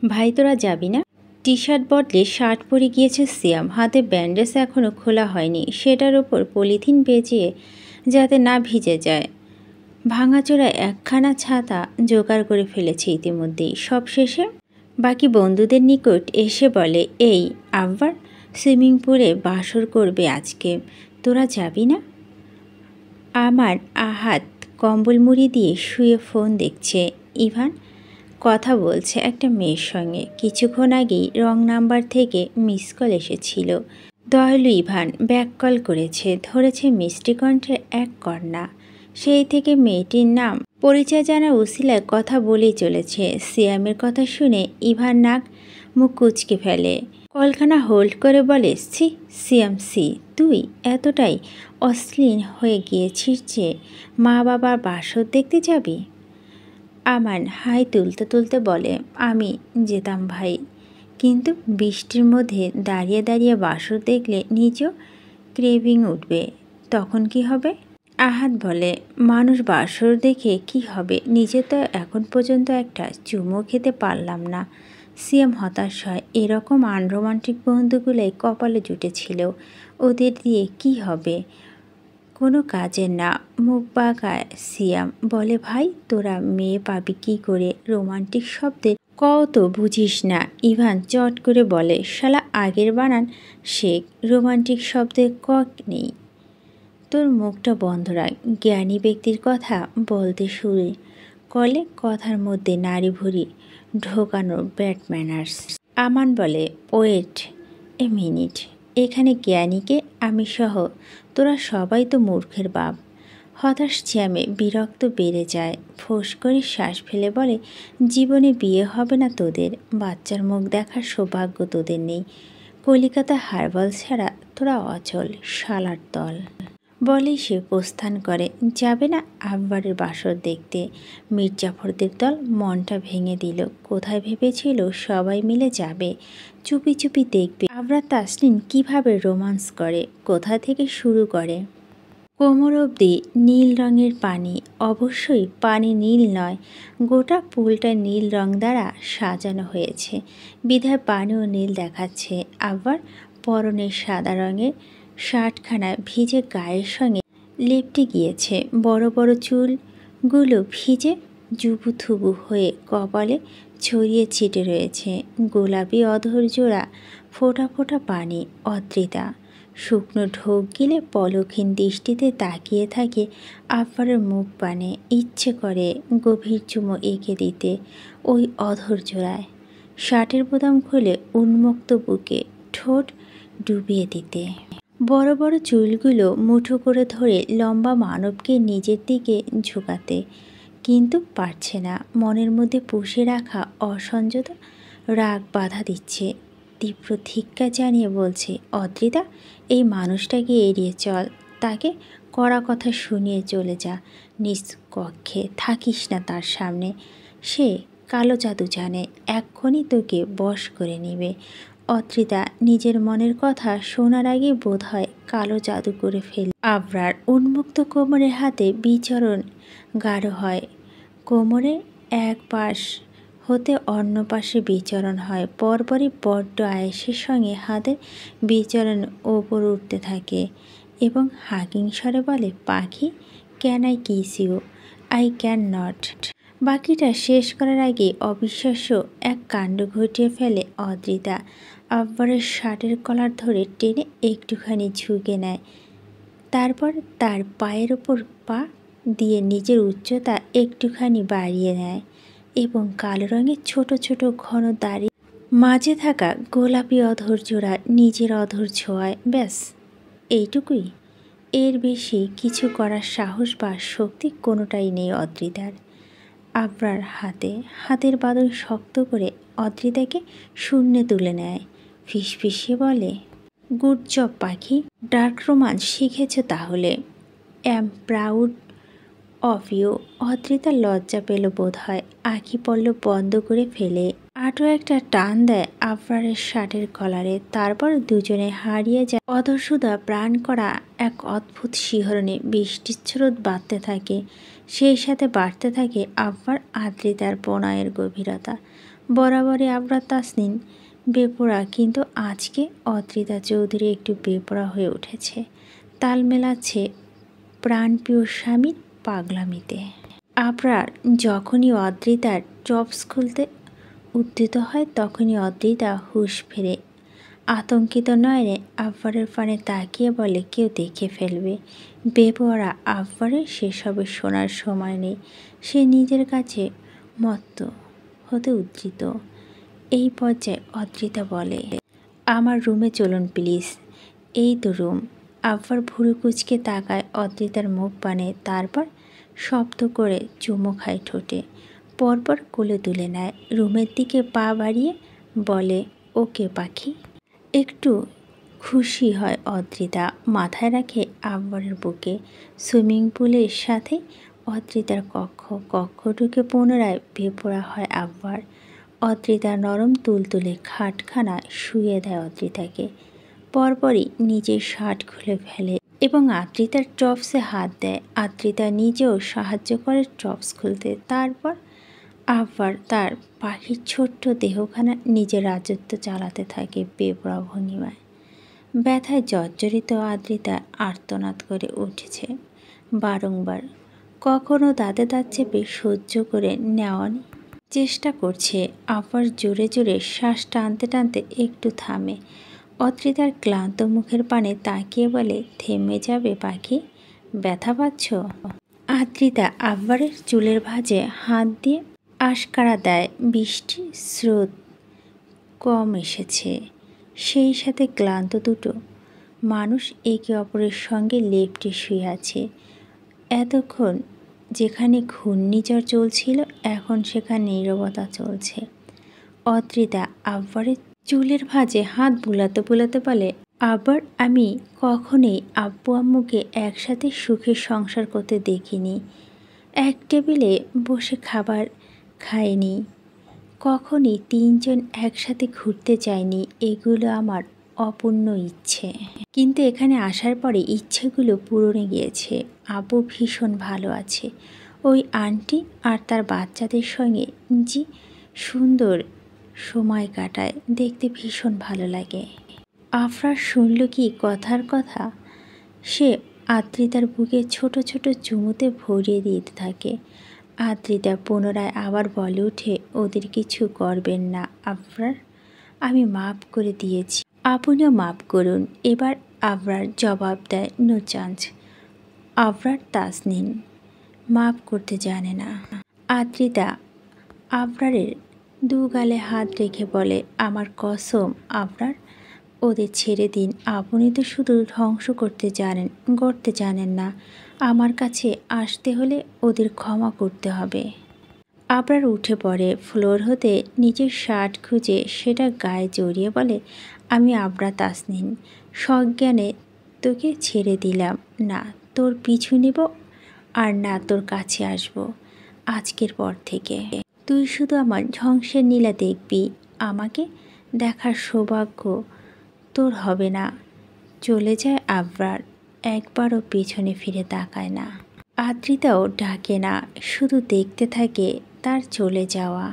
ভাই তোরা যাবি না? টি শার্ট বদলে শার্ট পরে গিয়েছে সিয়াম। হাতে ব্যান্ডেজ এখনও খোলা হয়নি, সেটার ওপর পলিথিন পেঁচিয়ে যাতে না ভিজে যায়। ভাঙাচোরা একখানা ছাতা জোগাড় করে ফেলেছে ইতিমধ্যেই। সব শেষে বাকি বন্ধুদের নিকট এসে বলে, এই আব্বার সুইমিং পুলে বাসর করবে আজকে, তোরা যাবি না? আমার আহাত কম্বল মুড়ি দিয়ে শুয়ে ফোন দেখছে। ইভান কথা বলছে একটা মেয়ের সঙ্গে। কিছুক্ষণ আগেই রং নাম্বার থেকে মিস কল এসেছিল। দয়ালু ইভান ব্যাক কল করেছে, ধরেছে মিষ্টি কণ্ঠের এক কন্যা। সেই থেকে মেয়েটির নাম পরিচয় জানার উসিলায় কথা বলেই চলেছে। সিয়ামের কথা শুনে ইভান নাক মুখ কুঁচকে ফেলে। কলখানা হোল্ড করে বলে, সি সিয়াম সি, তুই এতটাই অশ্লীল হয়ে গিয়েছিস যে মা বাবার বাসর দেখতে যাবি? আমান হাই তুলতে তুলতে বলে, আমি যেতাম ভাই, কিন্তু বৃষ্টির মধ্যে দাঁড়িয়ে দাঁড়িয়ে বাসর দেখলে নিজেও ক্রেভিং উঠবে, তখন কি হবে? আহাত বলে, মানুষ বাসর দেখে কি হবে, নিজে তো এখন পর্যন্ত একটা চুমো খেতে পারলাম না। সিএম হতাশ হয়। এরকম আনরোমান্টিক বন্ধুগুলোই কপালে জুটেছিল, ওদের দিয়ে কি হবে? কোনো কাজের না। মুখ বাঁকায় সিয়াম, বলে, ভাই তোরা মেয়ে পাবি কি করে? রোমান্টিক শব্দে কত বুঝিস না। ইভান চট করে বলে, শালা আগের বানান শেখ, রোমান্টিক শব্দে কক নেই। তোর মুখটা বন্ধ রাখ। জ্ঞানী ব্যক্তির কথা বলতে শুরু করলে কথার মধ্যে নারী ভুঁড়ি ঢোকানোর ব্যাড ম্যানার্স। আমান বলে, ওয়েট এ মিনিট, এখানে জ্ঞানীকে আমি সহ তোরা সবাই তো মূর্খের বাপ। হতাশ জ্যামে বিরক্ত বেড়ে যায়। ফোঁস করে শ্বাস ফেলে বলে, জীবনে বিয়ে হবে না তোদের, বাচ্চার মুখ দেখার সৌভাগ্য তোদের নেই। কলিকাতা হারবাল ছাড়া তোরা অচল, শালার দল। বলেই সে প্রস্থান করে। যাবে না আব্বারের বাসর দেখতে? মির্জাফরদের দল মনটা ভেঙে দিল। কোথায় ভেবেছিল সবাই মিলে যাবে, চুপি চুপি দেখবে আবরার তাসলিন কীভাবে রোমান্স করে, কোথা থেকে শুরু করে। কোমর অবধি নীল রঙের পানি, অবশ্যই পানি নীল নয়, গোটা পুলটা নীল রং দ্বারা সাজানো হয়েছে বিধায় পানিও নীল দেখাচ্ছে। আবার পরনের সাদা রঙের শার্টখানা ভিজে গায়ের সঙ্গে লেপটে গিয়েছে। বড় বড় চুলগুলো ভিজে জুবুথুবু হয়ে কপালে ছড়িয়ে ছিটে রয়েছে। গোলাপি অধর জোড়া ফোঁটা ফোঁটা পানি। অদ্রিতা শুকনো ঢোক গিলে পলকহীন দৃষ্টিতে তাকিয়ে থাকে আব্বারের মুখ পানে। ইচ্ছে করে গভীর চুমো এঁকে দিতে ওই অধর জোড়ায়, শার্টের বোতাম খুলে উন্মুক্ত বুকে ঠোঁট ডুবিয়ে দিতে। বড় বড় চুলগুলো মুঠো করে ধরে লম্বা মানবকে নিজের দিকে ঝুঁকাতে, কিন্তু পারছে না। মনের মধ্যে পুষে রাখা অসংযত রাগ বাধা দিচ্ছে। তীব্র ধিক্কার জানিয়ে বলছে, অদ্রিতা, এই মানুষটাকে এড়িয়ে চল, তাকে কড়া কথা শুনিয়ে চলে যা। নিজ কক্ষে থাকিস না তার সামনে। সে কালো জাদু জানে, এক্ষুনি তোকে বশ করে নেবে। অদ্রিতা নিজের মনের কথা শোনার আগে বোধ হয় কালো জাদু করে ফেলে। আবরার উন্মুক্ত কোমরের হাতে বিচরণ গাঢ় হয়। কোমরের এক পাশ হতে অন্য পাশে বিচরণ হয়। পরপরই বড্ড আয়েসের সঙ্গে হাতের বিচরণ ওপর উঠতে থাকে এবং হাকিং স্বরে বলে, Pakhi, can I kiss you? I can not. বাকিটা শেষ করার আগে অবিশ্বাস্য এক কাণ্ড ঘটিয়ে ফেলে অদ্রিতা। আব্বারের শার্টের কলার ধরে টেনে একটুখানি ঝুঁকে নেয়, তারপর তার পায়ের ওপর পা দিয়ে নিজের উচ্চতা একটুখানি বাড়িয়ে নেয় এবং কালো রঙের ছোট ছোট ঘন দাড়ি মাঝে থাকা গোলাপি অধর জোড়া নিজের অধর ছোঁয়ায়। ব্যাস এইটুকুই, এর বেশি কিছু করার সাহস বা শক্তি কোনোটাই নেই অদ্রিতার। আবরার হাতের বাঁধন শক্ত করে অদ্রিতাকে শূন্যে তুলে নেয়। ফিসফিসিয়ে বলে, good job Pakhi, dark romance শিখেছ তাহলে। Am proud of you. Adrita লজ্জা পেল বোধ হয়। আঁখি পল্লব বন্ধ করে ফেলে আটো একটা টান দেয় আবরারের শার্টের কলারে। তারপর দুজনে হারিয়ে যায় অধরসুধা প্রাণ করা এক অদ্ভুত শিহরণে। বৃষ্টির স্রোত বাড়তে থাকে, সেই সাথে বাড়তে থাকে আব্বার আদ্রিতার প্রণয়ের গভীরতা। বরাবরই আবরার তাসনিন বেপরা, কিন্তু আজকে অদ্রিতা চৌধুরী একটু বেপরা হয়ে উঠেছে। তাল মেলাচ্ছে প্রাণপ্রিয় স্বামীর পাগলামিতে। আবরার যখনই অদ্রিতার টপস খুলতে উদ্যত হয় তখনই অদ্রিতা হুঁশ ফেরে আতঙ্কিত নয়নে আব্বারের পানে তাকিয়ে বলে, কেউ দেখে ফেলবে। বেপরা আব্বারের সেসবের শোনার সময় নেই। সে নিজের কাছে মত্ত হতে উদ্ধৃত। এই পর্যায়ে অদ্রিতা বলে, আমার রুমে চলুন প্লিজ। এই তো রুম। আব্বার ভুরু কুচকে তাকায় অদ্রিতার মুখ পানে, তারপর শব্দ করে চুমো খায় ঠোঁটে। পরপর কোলে তুলে নেয়। রুমের দিকে পা বাড়িয়ে বলে, ওকে পাখি। একটু খুশি হয় অদ্রিতা, মাথায় রাখে আব্বারের বুকে। সুইমিং পুলের সাথে অদ্রিতার কক্ষ ঢুকে পুনরায় বেপরা হয় আব্বার। অদ্রিতা নরম তুলতুলে খাটখানা শুয়ে দেয় অদ্রিতাকে। পরপরই নিজের শার্ট খুলে ফেলে এবং আদ্রিতার টপসে হাত দেয়। আদ্রিতা নিজেও সাহায্য করে টপস খুলতে। তারপর আব্বার তার পাখির ছোট্ট দেহখানা নিজের রাজত্ব চালাতে থাকে বেপরা ভঙ্গিমায়। ব্যথায় জর্জরিত আদ্রিতা আর্তনাদ করে উঠেছে বারংবার। কখনো দাঁতে দাঁত চেপে সহ্য করে নেওয়ার চেষ্টা করছে। আব্বার জোরে জোরে শ্বাস টানতে টানতে একটু থামে। অদ্রিতার ক্লান্ত মুখের পানে তাকিয়ে বলে, থেমে যাবে পাখি? ব্যথা পাচ্ছ? আদ্রিতা আব্বারের চুলের ভাঁজে হাত দিয়ে আশকারা দেয়। বৃষ্টির স্রোত কম এসেছে, সেই সাথে ক্লান্ত দুটো মানুষ একে অপরের সঙ্গে লেপ্টে শুয়ে আছে। এতক্ষণ যেখানে ঘূর্ণিঝড় চলছিল এখন সেখানে নীরবতা চলছে। অদ্রিতা আব্বারের চুলের ভাঁজে হাত বুলাতে বুলাতে বলে, আবার আমি কখনোই আব্বু আম্মুকে একসাথে সুখের সংসার করতে দেখিনি। এক টেবিলে বসে খাবার খায়নি, কখনই তিনজন একসাথে ঘুরতে যায়নি। এগুলো আমার অপূর্ণ ইচ্ছে, কিন্তু এখানে আসার পরে ইচ্ছেগুলো পূরণে গিয়েছে। আব্বু ভীষণ ভালো আছে। ওই আন্টি আর তার বাচ্চাদের সঙ্গে সুন্দর সময় কাটায়, দেখতে ভীষণ ভালো লাগে। আফরার শুনল কি কথার কথা। সে আদ্রিতার বুকে ছোট ছোট চুমুতে ভরিয়ে দিতে থাকে। আদ্রিতা পুনরায় আবার বলে উঠে, ওদের কিছু করবেন না আফরার, আমি মাফ করে দিয়েছি, আপনিও মাফ করুন। এবার আবরার জবাব দেয়, নো চান্স। আবরার তাসনিন মাফ করতে জানে না। আদ্রিতা আবরারের দু গালে হাত রেখে বলে, আমার কসম আবরার, ওদের ছেড়ে দিন। আপনি তো শুধু ধ্বংস করতে জানেন না। আমার কাছে আসতে হলে ওদের ক্ষমা করতে হবে। আবরার উঠে পড়ে ফ্লোর হতে নিজের শার্ট খুঁজে সেটা গায়ে জড়িয়ে বলে, আমি আবরার তাসনিন সজ্ঞানে তোকে ছেড়ে দিলাম না। তোর পিছু নেব আর না তোর কাছে আসব। আজকের পর থেকে তুই শুধু আমার ধ্বংসের নীলা দেখবি, আমাকে দেখার সৌভাগ্য তোর হবে না। চলে যায় আবরার, একবারও পেছনে ফিরে তাকায় না। আদ্রিতাও ডাকে না, শুধু দেখতে থাকে তার চলে যাওয়া।